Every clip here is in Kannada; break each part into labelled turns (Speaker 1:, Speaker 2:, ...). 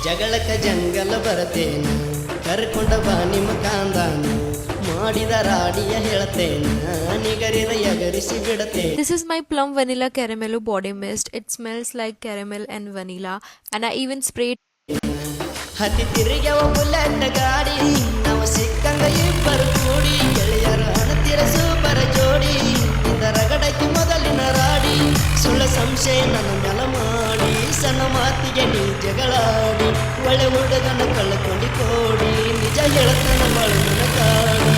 Speaker 1: ಜಗಳಕ್ಕ ಜಂಗಲ ಬರತೇನ ಕರ್ಕೊಂಡ ಬಾ ನಿಮ್ಮ ಕಾಂದಾನ ಮಾಡಿದ ರಾಡಿಯ ಹೇಳ್ತೇನ ನಿಗರಿದ ಎಗರಿಸಿ ಬಿಡತೇನೆ.
Speaker 2: This is my plum vanilla caramello body mist. It smells like caramel and vanilla, and I even sprayed.
Speaker 1: ಹತ್ತಿ ತಿರುಗ್ಯವ ಬುಲೆಟ್ ಗಾಡಿ ನಾವು ಸಿಕ್ಕಂಗ ಇಬ್ಬರು ಕೂಡಿ ಗೆಳೆಯರು ಹಣತಿರ ಸೂಪರ ಜೋಡಿ ಇಂದ ರಗಡಕ್ಕೆ ಮೊದಲಿನ ರಾಡಿ ಸುಳ್ಳ ಸಂಶಯ ನನ್ನ ನೆಲ ಮಾಡಿ ಸಣ್ಣ ಮಾತಿಗೆ ನೀ ಜಗಳಾಡಿ ಒಳ್ಳೆ ಹುಡುಗನ ಕಳ್ಕೊಂಡಿ ಕೋಡಿ ನಿಜ ಹೇಳ್ತಾನ ಬಳನ ಕಾಡಿ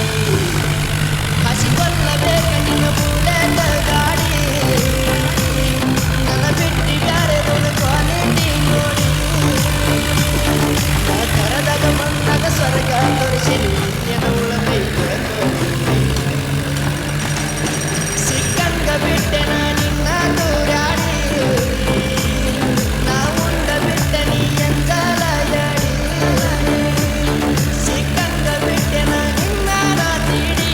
Speaker 1: ಹಸಿಗೊಲ್ಲಬೇಕ ನಿನ್ನ ಬುಲೆಟ್ ಗಾಡಿ ನನ್ನ ಬಿಟ್ಟಿ ಬ್ಯಾರೆ ಕ್ವಾಲಿಟಿ ನೋಡಿ ಕರದಾಗ ಮಣ್ಣಾಗ ಸ್ವರ್ಗ ತೋರಿಸಿ ಸಿಕ್ಕಂಗ ಬಿಟ್ಟೆ ನಿನ್ನ ದೂರಾಡಿ ನಾ ಉಂಡ ಬಿಟ್ಟ ನೀ ಎಂದಲಾಡಿ ಸಿಕ್ಕಂಗ ಬಿಟ್ಟೆ ನಿನ್ನ ರಾತಿಡಿ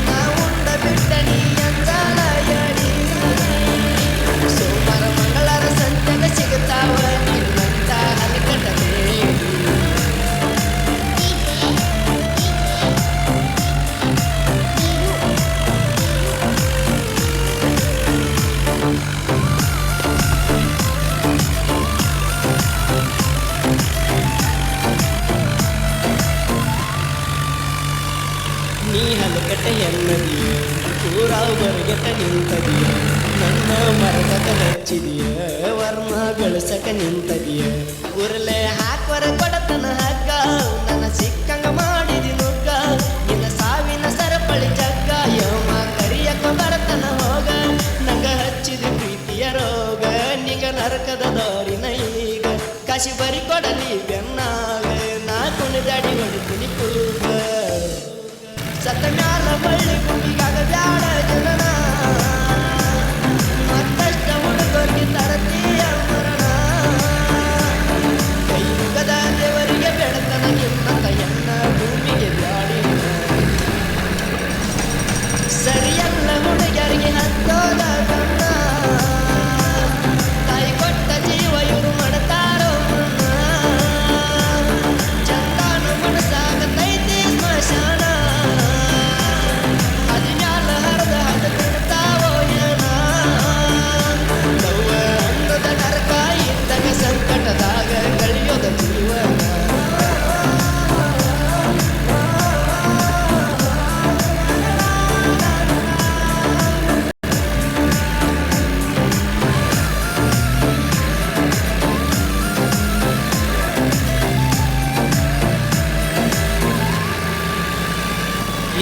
Speaker 1: ನಾ ಉಂಡ ಬಿಟ್ಟ ನೀ ಎಂದಲಾಡಿ ಸೋಮವಾರ ಮಂಗಳವಾರ ಸಂತೆಗ ಸಿಗುತ್ತಾವ ನಿನ್ನಂತ ಹಲಕಟಲೇ. ನೀ ಹಲಕಟ ಎನ್ನದಿಯ ಊರಾವು ಬರಗೆಟ ನಿಂತದಿಯ ನನ್ನ ಮರದಕ ಹಚ್ಚಿದಿಯ ವರ್ಮ ಬೆಳೆಸಕ ನಿಂತದಿಯ ಉರ್ಲೆ ಹಾಕ್ವರ ಕೊಡತನ ಹಗ್ಗ ನನ್ನ ಸಿಕ್ಕಂಗ ಮಾಡಿದಿ ನುಗ್ಗ ನಿನ್ನ ಸಾವಿನ ಸರಪಳಿ ಜಗ್ಗ ಯಮ ಕರಿಯಕ ಬರತನ ಹೋಗ ನಂಗ ಹಚ್ಚಿದಿ ಪ್ರೀತಿಯ ರೋಗ ನಿಗ ನರಕದ ದಾರಿನ ಈಗ ಕಾಶಿ ಬರಿ ಕೊಡಲಿ ಬೆನ್ನಾಗ ನಾ ಕುಣಿದಾಡಿ ಹೊಡಿತೀನಿ ಕೂಗ ಸತ್ತ ಮ್ಯಾಲ ಬಳ್ಳಿ ಗುಂಡಿಗಾಗ ಬ್ಯಾಡ ಜನನ ಮತ್ತಷ್ಟ ಹುಡುಗರಿಗೆ ತರತೀಯ ಮರಣ ಕೈ ಮುಗದ ದೇವರಿಗೆ ಬೆಳತನ ನಿನ್ನಂತ ಎನ್ನ ಭೂಮಿಗೆ ಬ್ಯಾಡಿ ಸರಿಯಲ್ಲ ಹುಡುಗರಿಗೆ ಹತ್ತೋದ ಗಮನ ತಾಯಿ ಕೊಟ್ಟ ಜೀವ ಇವರು ಮಾಡ್ತಾರೋ ಚಂದಾನು ಮನಸಾಗತೈತಿ ಸ್ಮಶಾನ ಸಂಕಟದಾಗ ಕಳಿಯೋದ ಜೀವನ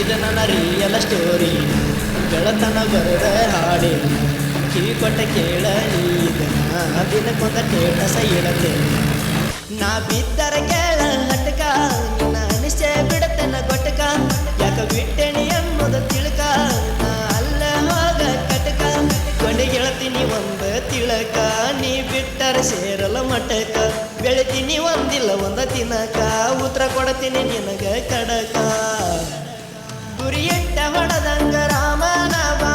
Speaker 1: ಇದು ನನ್ನ ರಿಯಲ್ ಸ್ಟೋರಿ ಗೆಳತನ ಬರದ ಹಾಡಿನ ಕಿವಿ ಕೊಟ್ಟ ಕೇಳ ನೀದನ ದಿನಕ್ಕೊಂದ ಟೇಟಸ ಇಡತೇನೆ ನಾ ಬಿದ್ದರ ಕೇಳ ಹಟಕ ನಿನ್ನ ಅನಿಸೆ ಬಿಡತನ ಗೊಟ್ಟಕ ಯಾಕ ಬಿಟ್ಟೆನಿ ಅನ್ನೋದು ತಿಳ್ಕ ನಾ ಅಲ್ಲ ಹೋಗ ಕಟಕ ಕೊಂಡಿ ಗೆಳತೀನಿ ಒಂದು ತಿಳಕ ನೀ ಬಿಟ್ಟರ ಸೇರಲ್ಲ ಮಟಕ ಬೆಳಿತೀನಿ ಒಂದಿಲ್ಲ ಒಂದ ದಿನಕ ಉತ್ತರ ಕೊಡ್ತೀನಿ ನಿನಗ ಕಡಕ ಗುರಿಯಿಟ್ಟ ಹೊಡೆದಂಗ ರಾಮನ ಬಾ